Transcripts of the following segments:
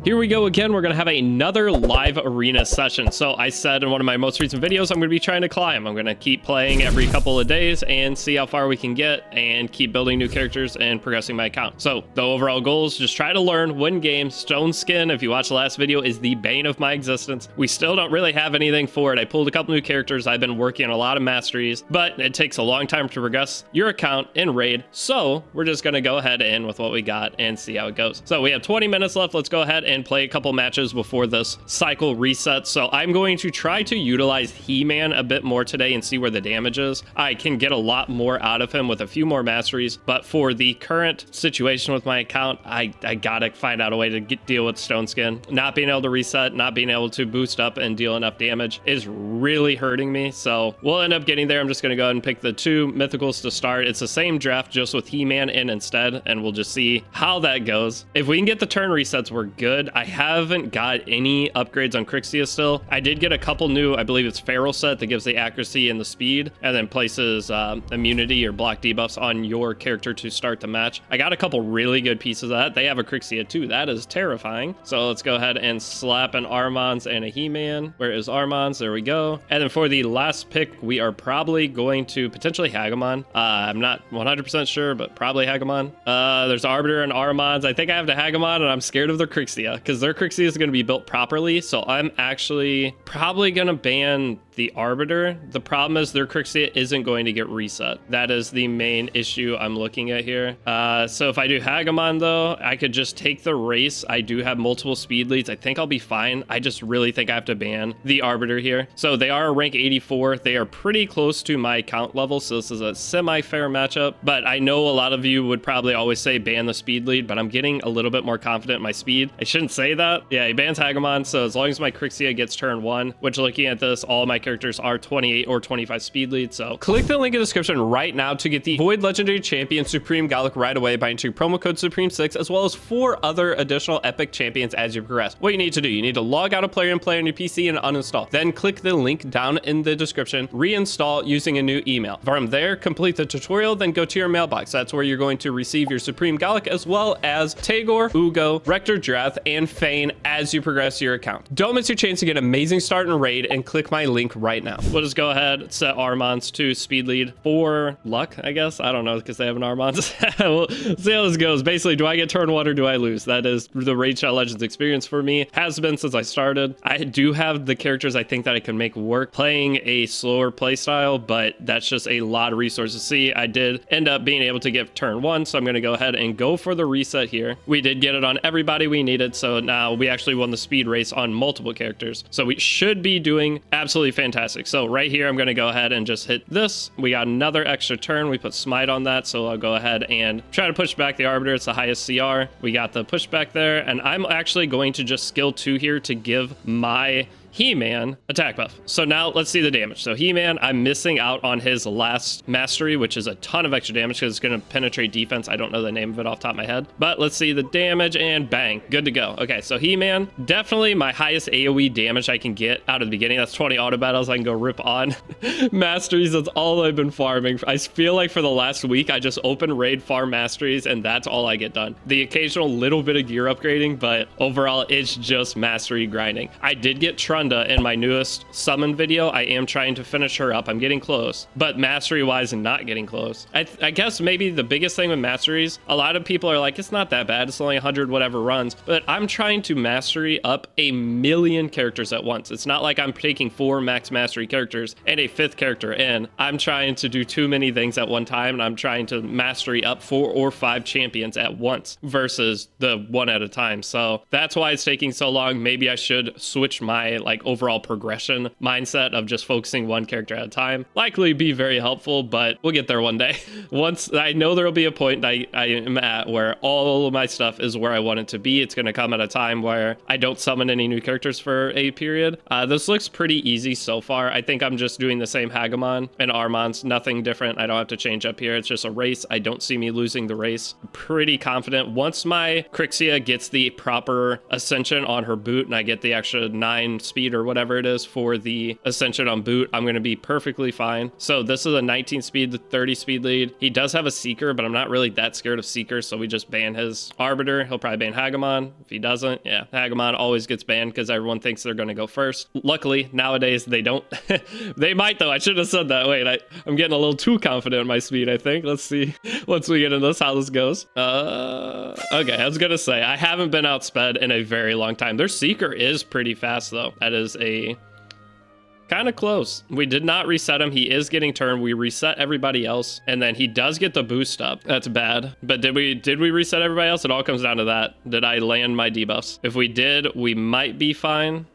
Here we go again. We're going to have another live arena session. So I said in one of my most recent videos, I'm going to be trying to climb. I'm going to keep playing every couple of days and see how far we can get and keep building new characters and progressing my account. So the overall goal is just try to learn, win games. Stone Skin, if you watch the last video, is the bane of my existence. We still don't really have anything for it. I pulled a couple new characters. I've been working on a lot of masteries, but it takes a long time to progress your account in raid. So we're just going to go ahead and with what we got and see how it goes. So we have 20 minutes left. Let's go ahead and play a couple matches before this cycle resets. So I'm going to try to utilize He-Man a bit more today and see where the damage is. I can get a lot more out of him with a few more masteries, but for the current situation with my account, I gotta find out a way to deal with Stone Skin. Not being able to reset, not being able to boost up and deal enough damage is really hurting me. So we'll end up getting there. I'm just gonna go ahead and pick the two mythicals to start. It's the same draft, just with He-Man in instead, and we'll just see how that goes. If we can get the turn resets, we're good. I haven't got any upgrades on Crixia still. I did get a couple new, I believe it's Feral set that gives the accuracy and the speed, and then places immunity or block debuffs on your character to start the match. I got a couple really good pieces of that. They have a Crixia too. That is terrifying. So let's go ahead and slap an Armons and a He-Man. Where is Armons? There we go. And then for the last pick, we are probably going to potentially Hagamon. I'm not 100% sure, but probably Hagamon. There's Arbiter and Armons. I think I have to Hagamon, and I'm scared of their Crixia because their Crixia is going to be built properly. So I'm actually probably going to ban the Arbiter. The problem is their Crixia isn't going to get reset. That is the main issue I'm looking at here. So if I do Hagamon though, I could just take the race. I do have multiple speed leads. I think I'll be fine. I just really think I have to ban the Arbiter here. So they are a rank 84. They are pretty close to my account level. So this is a semi-fair matchup, but I know a lot of you would probably always say ban the speed lead, but I'm getting a little bit more confident in my speed. I shouldn't say that. Yeah, he bans Hagamon. So as long as my Crixia gets turn 1, which looking at this, all my characters are 28 or 25 speed lead. So click the link in the description right now to get the Void Legendary Champion Supreme Gallic right away by entering promo code Supreme6, as well as 4 other additional epic champions as you progress. What you need to do, you need to log out of Player and Play on your PC and uninstall. Then click the link down in the description, reinstall using a new email. From there, complete the tutorial, then go to your mailbox. That's where you're going to receive your Supreme Gallic, as well as Tagoar, Ugo, Rector Drath, and Fane as you progress your account. Don't miss your chance to get an amazing start in raid, and click my link right now. We'll just go ahead, set Armons to speed lead for luck, I guess. I don't know, because they have an Armons. We'll see how this goes. Basically, do I get turn 1 or do I lose? That is the Raid Shadow Legends experience for me. Has been since I started. I do have the characters I think that I can make work playing a slower playstyle, but that's just a lot of resources. See, I did end up being able to get turn 1, so I'm going to go ahead and go for the reset here. We did get it on everybody we needed, so now we actually won the speed race on multiple characters. So we should be doing absolutely fantastic. So right here, I'm going to go ahead and just hit this. We got another extra turn. We put Smite on that, so I'll go ahead and try to push back the Arbiter. It's the highest CR. We got the pushback there, and I'm actually going to just skill 2 here to give my He-Man attack buff. So now let's see the damage. So He-Man, I'm missing out on his last mastery, which is a ton of extra damage because it's going to penetrate defense. I don't know the name of it off the top of my head, but let's see the damage, and bang, good to go. Okay, so He-Man, definitely my highest AoE damage I can get out of the beginning. That's 20 auto battles I can go rip on. Masteries, that's all I've been farming. I feel like for the last week, I just open raid, farm masteries, and that's all I get done. The occasional little bit of gear upgrading, but overall, it's just mastery grinding. I did get Trunda in my newest summon video. I am trying to finish her up. I'm getting close, but mastery wise, not getting close. I guess maybe the biggest thing with masteries, a lot of people are like, it's not that bad. It's only 100 whatever runs, but I'm trying to mastery up 1,000,000 characters at once. It's not like I'm taking 4 max mastery characters and a 5th character in. I'm trying to do too many things at one time, and I'm trying to mastery up 4 or 5 champions at once versus the one at a time. So that's why it's taking so long. Maybe I should switch my overall progression mindset of just focusing one character at a time. Likely be very helpful, but we'll get there one day. Once I know there will be a point I am at where all of my stuff is where I want it to be. It's going to come at a time where I don't summon any new characters for a period. This looks pretty easy so far. I think I'm just doing the same Hagamon and Armons, nothing different. I don't have to change up here. It's just a race. I don't see me losing the race. Pretty confident. Once my Crixia gets the proper ascension on her boot and I get the extra 9 speed or whatever it is for the Ascension on boot, I'm going to be perfectly fine. So this is a 19 speed, 30 speed lead. He does have a Seeker, but I'm not really that scared of Seeker, so we just ban his Arbiter. He'll probably ban Hagamon. If he doesn't, yeah, Hagamon always gets banned because everyone thinks they're going to go first. Luckily, nowadays they don't. They might though. I should have said that. Wait, I'm getting a little too confident in my speed, I think. Let's see once we get into this how this goes. Okay, I was gonna say I haven't been outsped in a very long time. Their Seeker is pretty fast though. That is a kind of close. We did not reset him. He is getting turned. We reset everybody else, and then he does get the boost up. That's bad. But did we reset everybody else? It all comes down to that. Did I land my debuffs? If we did, we might be fine.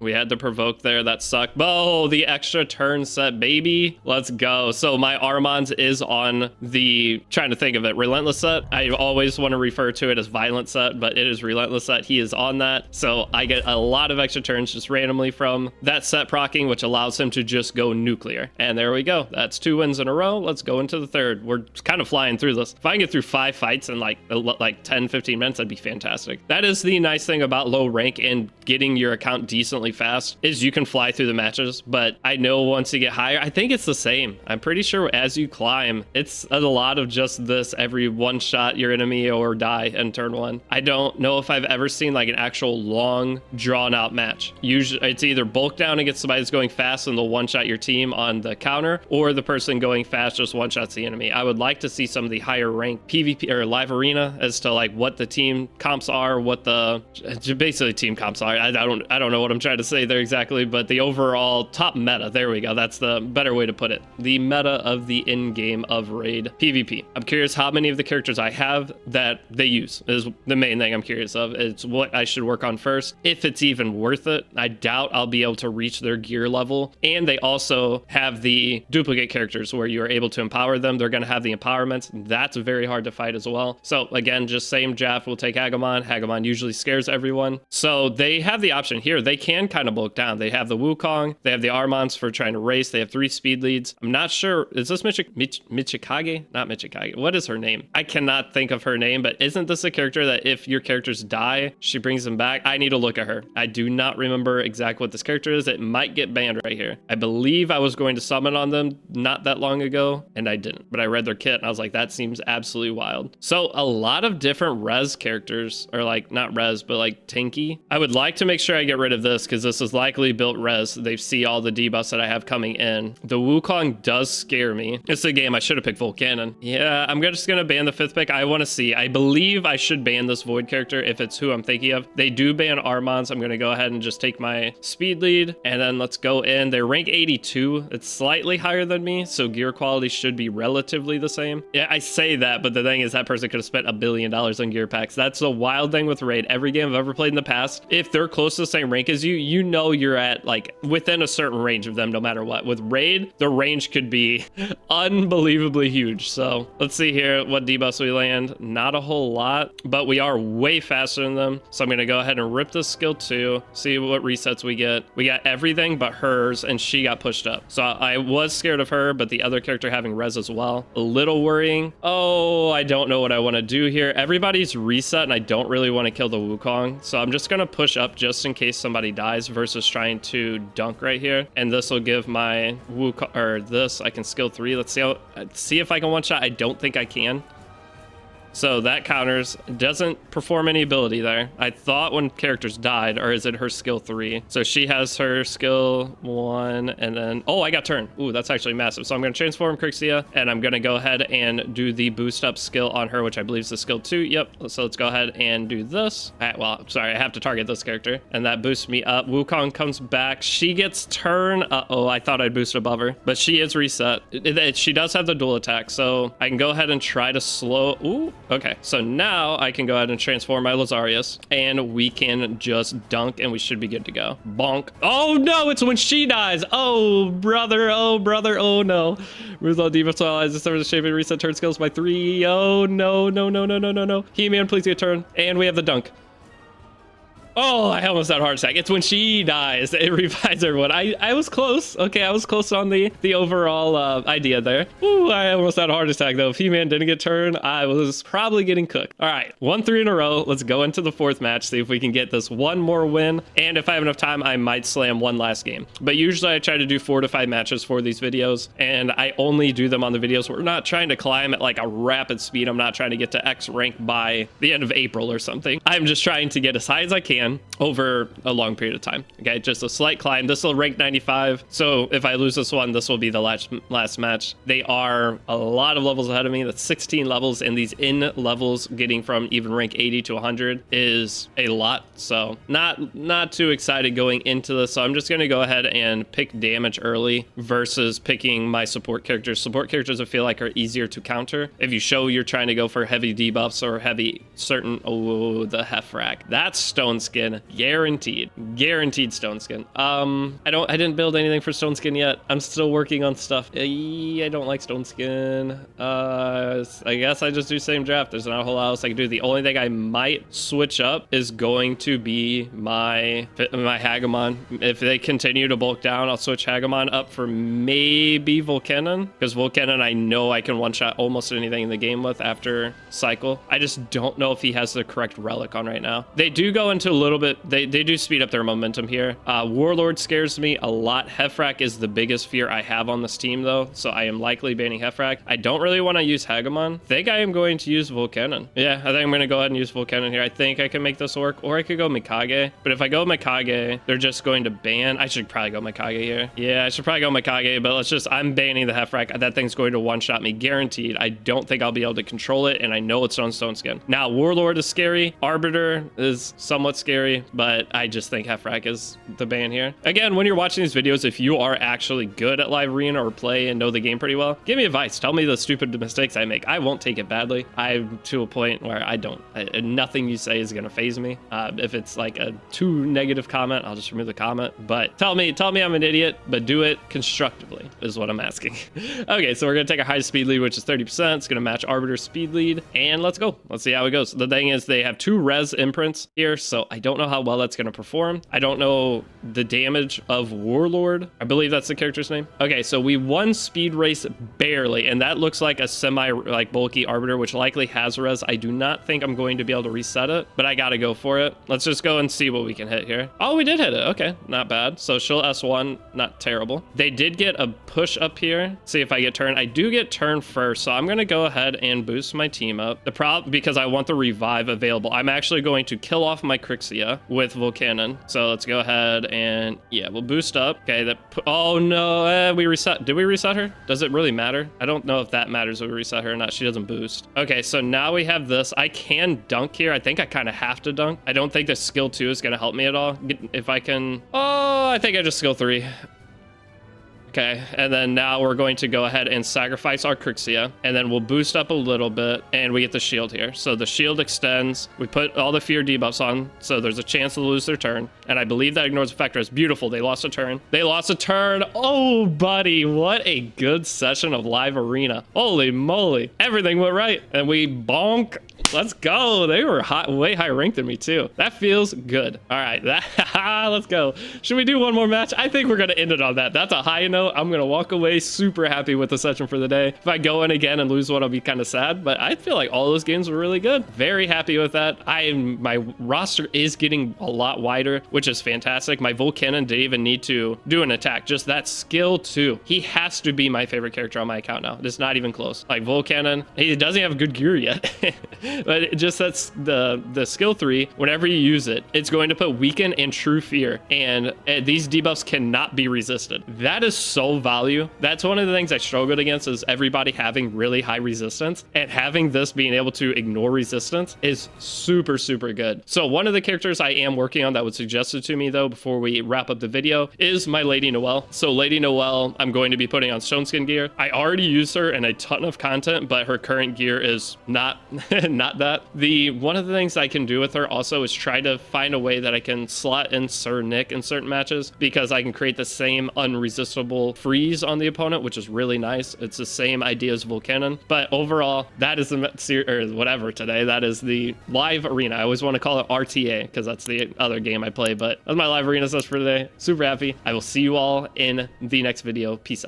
We had to provoke there. That sucked. Oh, the extra turn set, baby. Let's go. So my Armand's is on the, trying to think of it, Relentless set. I always want to refer to it as Violent set, but it is Relentless set. He is on that. So I get a lot of extra turns just randomly from that set proccing, which allows him to just go nuclear. And there we go. That's 2 wins in a row. Let's go into the third. We're kind of flying through this. If I can get through 5 fights in like 10, 15 minutes, that'd be fantastic. That is the nice thing about low rank and getting your account decently fast is you can fly through the matches, but I know once you get higher, I think it's the same. I'm pretty sure as you climb, it's a lot of just this every one shot your enemy or die in turn 1. I don't know if I've ever seen like an actual long drawn out match. Usually it's either bulk down against somebody that's going fast and they'll one shot your team on the counter, or the person going fast just one shots the enemy. I would like to see some of the higher ranked PvP or live arena as to like what the team comps are, what the basically team comps are. I don't know what I'm trying to say there exactly, but the overall top meta, there we go, that's the better way to put it, the meta of the in-game of raid PvP. I'm curious how many of the characters I have that they use is the main thing I'm curious of. It's what I should work on first, if it's even worth it. I doubt I'll be able to reach their gear level, and they also have the duplicate characters where you are able to empower them. They're going to have the empowerments. That's very hard to fight as well. So again, just same draft, we'll take Hagamon usually scares everyone, so they have the option here. They can kind of bulk down. They have the Wukong, they have the Armands for trying to race, they have 3 speed leads. I'm not sure, is this Michikage? Not Michikage. What is her name? I cannot think of her name, but isn't this a character that if your characters die, she brings them back? I need to look at her. I do not remember exactly what this character is. It might get banned right here. I believe I was going to summon on them not that long ago, and I didn't. But I read their kit, and I was like, that seems absolutely wild. So a lot of different res characters, or like, not res, but like Tinky. I would like to make sure I get rid of this, because this is likely built res. They see all the debuffs that I have coming in. The Wukong does scare me. It's a game I should have picked Volcanon. Yeah, I'm just gonna ban the 5th pick. I want to see. I believe I should ban this Void character if it's who I'm thinking of. They do ban Armands. I'm gonna go ahead and just take my speed lead, and then let's go in. They're rank 82. It's slightly higher than me, so gear quality should be relatively the same. Yeah, I say that, but the thing is that person could have spent $1 billion on gear packs. That's the wild thing with raid. Every game I've ever played in the past, if they're close to the same rank as you, you know you're at like within a certain range of them no matter what. With raid, the range could be unbelievably huge. So let's see here what debuffs we land. Not a whole lot, but we are way faster than them. So I'm gonna go ahead and rip this skill 2, see what resets we get. We got everything but hers, and she got pushed up. So I was scared of her, but the other character having res as well, a little worrying. Oh, I don't know what I want to do here. Everybody's reset, and I don't really want to kill the Wukong, so I'm just gonna push up just in case somebody dies versus trying to dunk right here. And this will give my Wukong, or this, I can skill 3. Let's see if I can one shot. I don't think I can. So that counters, doesn't perform any ability there. I thought when characters died, or is it her skill 3? So she has her skill 1, and then, oh, I got turned. Ooh, that's actually massive. So I'm gonna transform Crixia, and I'm gonna go ahead and do the boost up skill on her, which I believe is the skill 2. Yep, so let's go ahead and do this. Well, sorry, I have to target this character, and that boosts me up. Wukong comes back, she gets turn. Uh-oh, I thought I'd boost above her, but she is reset. She does have the dual attack, so I can go ahead and try to slow, ooh. Okay, so now I can go ahead and transform my Lazarius, and we can just dunk, and we should be good to go. Bonk. Oh no, it's when she dies. Oh brother, oh no. Result debuff allies, this serves the shape and reset turn skills by 3. Oh no. He-Man, please get a turn. And we have the dunk. Oh, I almost had a heart attack. It's when she dies, it revives everyone. I was close. Okay, I was close on the overall idea there. Ooh, I almost had a heart attack though. If He-Man didn't get turned, I was probably getting cooked. All right, 1-3 in a row. Let's go into the 4th match, see if we can get this one more win. And if I have enough time, I might slam one last game. But usually I try to do 4 to 5 matches for these videos, and I only do them on the videos where we're not trying to climb at like a rapid speed. I'm not trying to get to X rank by the end of April or something. I'm just trying to get as high as I can over a long period of time. Okay, just a slight climb. This will rank 95. So if I lose this one, this will be the last match. They are a lot of levels ahead of me. That's 16 levels, and these in levels getting from even rank 80 to 100 is a lot. So not too excited going into this. So I'm just going to go ahead and pick damage early versus picking my support characters. Support characters I feel like are easier to counter. If you show you're trying to go for heavy debuffs or heavy certain, oh, the Hefrack. That's Stone Skin. Guaranteed Stone Skin. I didn't build anything for Stone Skin yet. I'm still working on stuff. I don't like Stone Skin. I guess I just do same draft. There's not a whole lot else I can do. The only thing I might switch up is going to be my Hagamon. If they continue to bulk down, I'll switch Hagamon up for maybe Volcanon, because Volcanon I know I can one-shot almost anything in the game with after cycle. I just don't know if he has the correct relic on right now. They do go into a little bit, they do speed up their momentum here. Warlord scares me a lot. Hefrack is the biggest fear I have on this team though, so I am likely banning Hefrack. I don't really want to use Hagamon. I think I am going to use Volcanon. Yeah, I think I'm going to go ahead and use Volcanon here. I think I can make this work, or I could go Mikage, but if I go Mikage, they're just going to ban. I should probably go Mikage here. Yeah, I should probably go Mikage, but I'm banning the Hefrack. That thing's going to one-shot me guaranteed. I don't think I'll be able to control it, and I know it's on Stone Skin. Now, Warlord is scary. Arbiter is somewhat scary, but I just think Hefrack is the ban here. Again, when you're watching these videos, if you are actually good at live arena or play and know the game pretty well, give me advice. Tell me the stupid mistakes I make. I won't take it badly. I'm to a point where I don't. Nothing you say is going to faze me. If it's like a too negative comment, I'll just remove the comment. But tell me I'm an idiot, but do it constructively is what I'm asking. Okay, so we're going to take a high speed lead, which is 30%. It's going to match Arbiter's speed lead, and let's go. Let's see how it goes. The thing is, they have 2 res imprints here, so I don't know how well that's going to perform. I don't know the damage of Warlord. I believe that's the character's name. Okay, so we won speed race barely, and that looks like a semi like bulky Arbiter, which likely has res. I do not think I'm going to be able to reset it, but I gotta go for it. Let's just go and see what we can hit here. Oh, we did hit it. Okay, not bad. So she'll S1, not terrible. They did get a push up here. See if I get turned. I do get turned first, so I'm gonna go ahead and boost my team up. The problem, because I want the revive available, I'm actually going to kill off my Crixia with Volcanon. So let's go ahead and yeah, we'll boost up. Okay, oh no, we reset. Did we reset her? Does it really matter? I don't know if that matters if we reset her or not. She doesn't boost. Okay, so now we have this. I can dunk here. I think I kind of have to dunk. I don't think the skill 2 is going to help me at all. If I can, oh, I think I just skill 3. Okay, and then now we're going to go ahead and sacrifice our Crixia, and then we'll boost up a little bit, and we get the shield here. So the shield extends. We put all the fear debuffs on, so there's a chance to lose their turn, and I believe that ignores effectors. Beautiful. They lost a turn. They lost a turn. Oh, buddy, what a good session of live arena. Holy moly. Everything went right, and we bonk. Let's go. They were way higher ranked than me too. That feels good. All right, let's go. Should we do one more match? I think we're going to end it on that. That's a high note. I'm going to walk away super happy with the session for the day. If I go in again and lose one, I'll be kind of sad, but I feel like all those games were really good. Very happy with that. My roster is getting a lot wider, which is fantastic. My Volcanon didn't even need to do an attack. Just that skill 2. He has to be my favorite character on my account now. It's not even close. Like Volcanon, he doesn't have good gear yet. But it just that's the skill 3. Whenever you use it, it's going to put weaken and true fear, and these debuffs cannot be resisted. That is so value. That's one of the things I struggled against, is everybody having really high resistance, and having this being able to ignore resistance is super good. So one of the characters I am working on that was suggested to me though before we wrap up the video is my Lady Noelle. So Lady Noelle, I'm going to be putting on Stone Skin gear. I already use her in a ton of content, but her current gear is not not that. One of the things I can do with her also is try to find a way that I can slot in Sir Nick in certain matches, because I can create the same unresistible freeze on the opponent, which is really nice. It's the same idea as Volcanon. But overall, that is or whatever today. That is the live arena. I always want to call it RTA because that's the other game I play, but that's my live arena stuff for today. Super happy. I will see you all in the next video. Peace out.